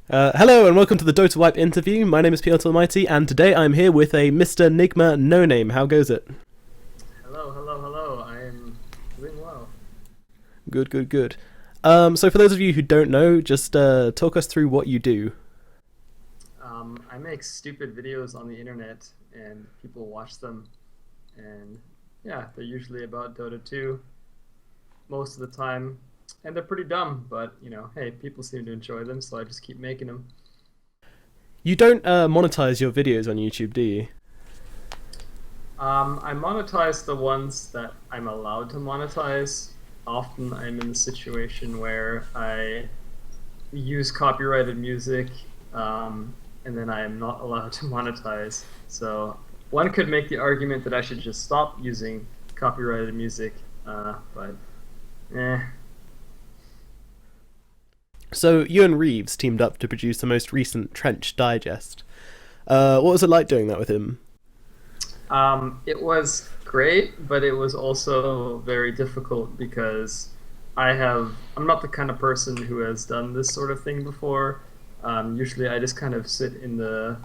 Hello and welcome to the Dota Wipe interview. My name is Almighty, and today I'm here with a Mr. Nigma Noname. How goes it? Hello, hello, hello. I am doing well. Good, good, good. So for those of you who don't know, just talk us through what you do. I make stupid videos on the internet and people watch them. And yeah, they're usually about Dota 2 most of the time. And they're pretty dumb, but hey, people seem to enjoy them, so I just keep making them. You don't monetize your videos on YouTube, do you? I monetize the ones that I'm allowed to monetize. Often I'm in the situation where I use copyrighted music, and then I am not allowed to monetize. So one could make the argument that I should just stop using copyrighted music, but eh. So you and Reeves teamed up to produce the most recent Trench Digest. What was it like doing that with him? It was great, but it was also very difficult because I'm not the kind of person who has done this sort of thing before. Usually I just kind of sit in the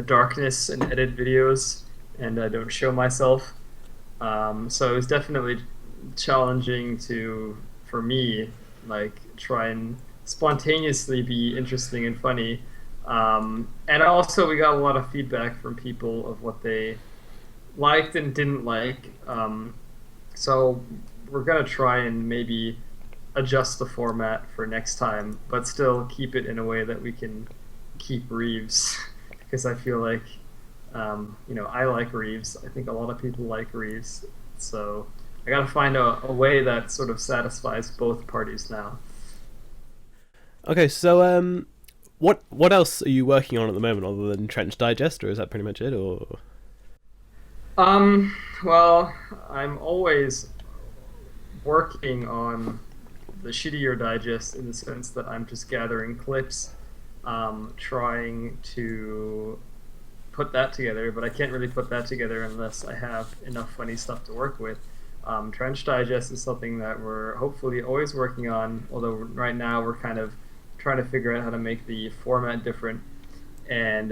darkness and edit videos, and I don't show myself. So it was definitely challenging for me, like try and spontaneously be interesting and funny. And also we got a lot of feedback from people of what they liked and didn't like. So we're gonna try and maybe adjust the format for next time, but still keep it in a way that we can keep Reeves, because I feel like I like Reeves. I think a lot of people like Reeves, so I gotta find a way that sort of satisfies both parties now. Okay, so what else are you working on at the moment other than Trench Digest, or is that pretty much it? Or Um, well, I'm always working on the shittier digest in the sense that I'm just gathering clips, trying to put that together, but I can't really put that together unless I have enough funny stuff to work with. Trench Digest is something that we're hopefully always working on, although right now we're kind of trying to figure out how to make the format different. And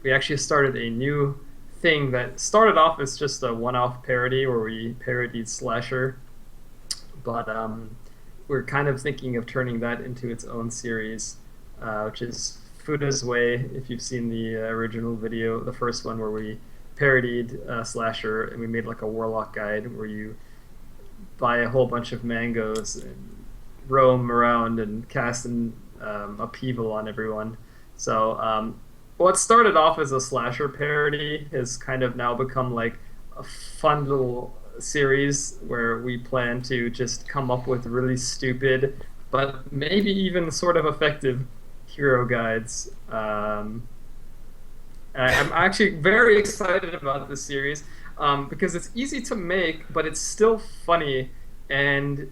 we actually started a new thing that started off as just a one-off parody where we parodied Slasher, but we're kind of thinking of turning that into its own series, which is Fuda's Way. If you've seen the original video, the first one where we parodied Slasher, and we made like a Warlock guide where you buy a whole bunch of mangoes and roam around and cast an upheaval on everyone. So what started off as a Slasher parody has kind of now become like a fun little series where we plan to just come up with really stupid but maybe even sort of effective hero guides. I'm actually very excited about this series, because it's easy to make, but it's still funny, and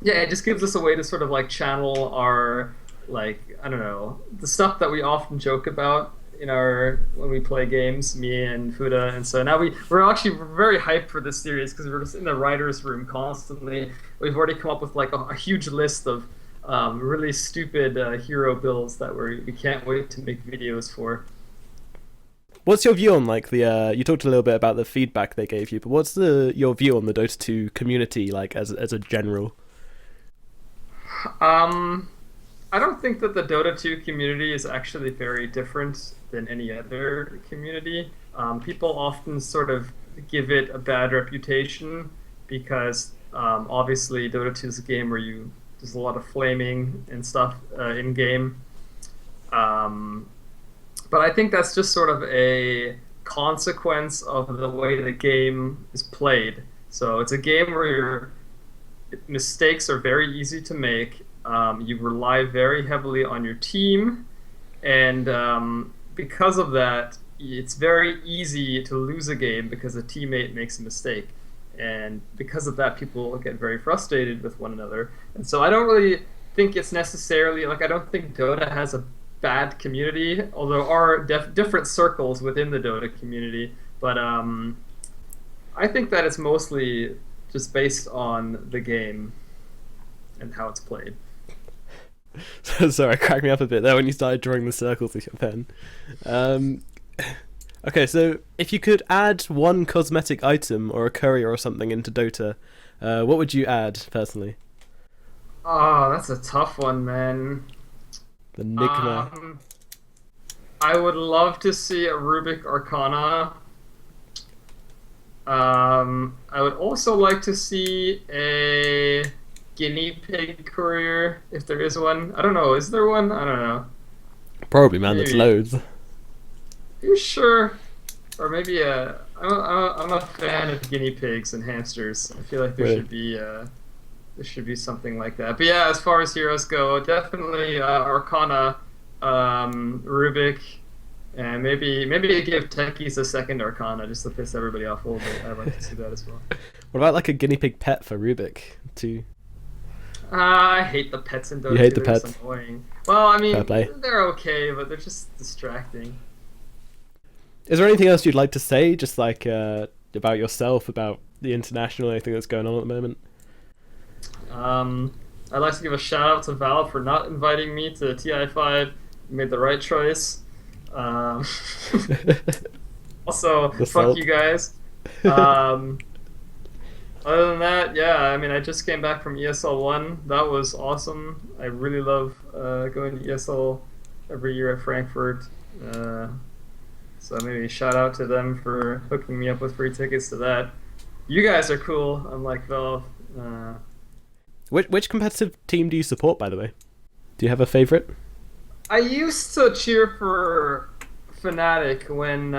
yeah, it just gives us a way to sort of like channel our, like, I don't know, the stuff that we often joke about in our when we play games, me and Fuda. And so now we're actually very hyped for this series because we're just in the writers room constantly. We've already come up with like a huge list of really stupid hero builds that we can't wait to make videos for. what's your view on like the? You talked a little bit about the feedback they gave you, but what's the your view on the Dota 2 community like as a general? Um, I don't think that the Dota 2 community is actually very different than any other community. People often sort of give it a bad reputation because obviously Dota 2 is a game where there's a lot of flaming and stuff in game. Um, but I think that's just sort of a consequence of the way the game is played. So it's a game where mistakes are very easy to make. You rely very heavily on your team, and because of that, it's very easy to lose a game because a teammate makes a mistake. And because of that, people get very frustrated with one another. And so I don't really think it's necessarily like I don't think Dota has a bad community, although there are different circles within the Dota community. But I think that it's mostly just based on the game and how it's played. Sorry, it cracked me up a bit there when you started drawing the circles with your pen. Um, okay, so if you could add one cosmetic item or a courier or something into Dota, what would you add personally? Oh, that's a tough one, man. The Nigma. Um, I would love to see a Rubik Arcana. I would also like to see a guinea pig courier, if there is one. I don't know. Is there one? I don't know. Probably, man. There's Maybe. loads. Are you sure? Or maybe I'm a fan of guinea pigs and hamsters. I feel like Really? there should be something like that. But yeah, as far as heroes go, definitely Arcana, Rubik, and maybe give techies a second Arcana just to piss everybody off a little bit. I'd like to see that as well. What about like a guinea pig pet for Rubik too? I hate the pets in You Dota hate 2. the They're just pets. annoying. Well, I Fair mean, play. they're okay, but they're just distracting. Is there anything else you'd like to say, just like about yourself, about the international, anything that's going on at the moment? I'd like to give a shout out to Valve for not inviting me to TI5. You made the right choice. Um, also, The fuck salt. you guys. Um, Other than that, yeah, I mean, I just came back from ESL 1. That was awesome. I really love going to ESL every year at Frankfurt. Uh, so maybe shout out to them for hooking me up with free tickets to that. You guys are cool, unlike Valve. Which competitive team do you support, by the way? Do you have a favorite? I used to cheer for Fnatic when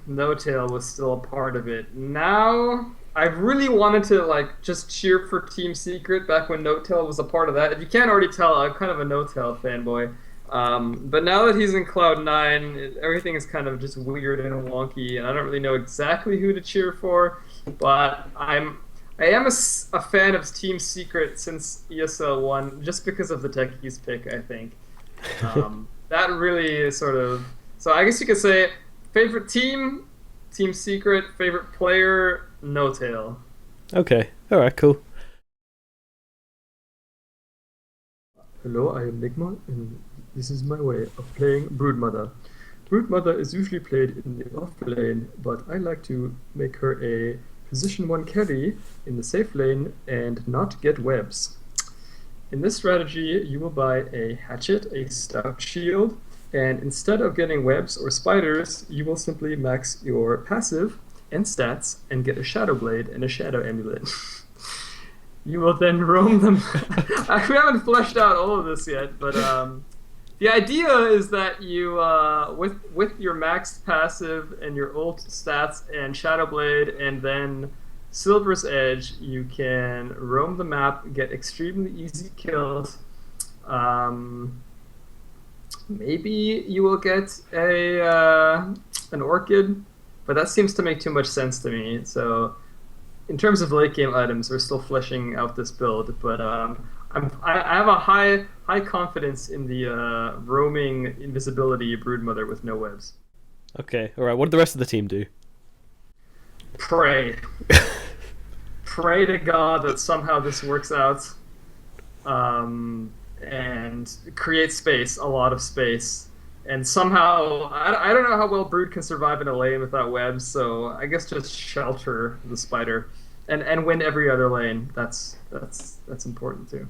No Tail was still a part of it. Now I really wanted to like just cheer for Team Secret back when No Tail was a part of that. If you can't already tell, I'm kind of a No Tail fanboy. But now that he's in Cloud9, everything is kind of just weird and wonky, and I don't really know exactly who to cheer for. But I am a fan of Team Secret since ESL 1, just because of the techies pick, I think. That really is sort of. So I guess you could say favorite team, Team Secret, favorite player, No Tail. Okay, alright, cool. Hello, I am Nigma, and this is my way of playing Broodmother. Broodmother is usually played in the off lane, but I like to make her a position 1 carry in the safe lane and not get webs. In this strategy, you will buy a hatchet, a stout shield, and instead of getting webs or spiders, you will simply max your passive and stats and get a shadow blade and a shadow amulet. You will then roam them. We haven't fleshed out all of this yet, but the idea is that you, with your maxed passive and your ult stats and shadow blade, and then Silver's Edge, you can roam the map, get extremely easy kills. Maybe you will get an Orchid, but that seems to make too much sense to me. So, in terms of late game items, we're still fleshing out this build, but I have a high confidence in the roaming invisibility Broodmother with no webs. Okay, alright, what did the rest of the team do? Pray. Pray to God that somehow this works out, and create space, a lot of space. And somehow, I don't know how well Brood can survive in a lane without webs, so I guess just shelter the spider and win every other lane. That's important too.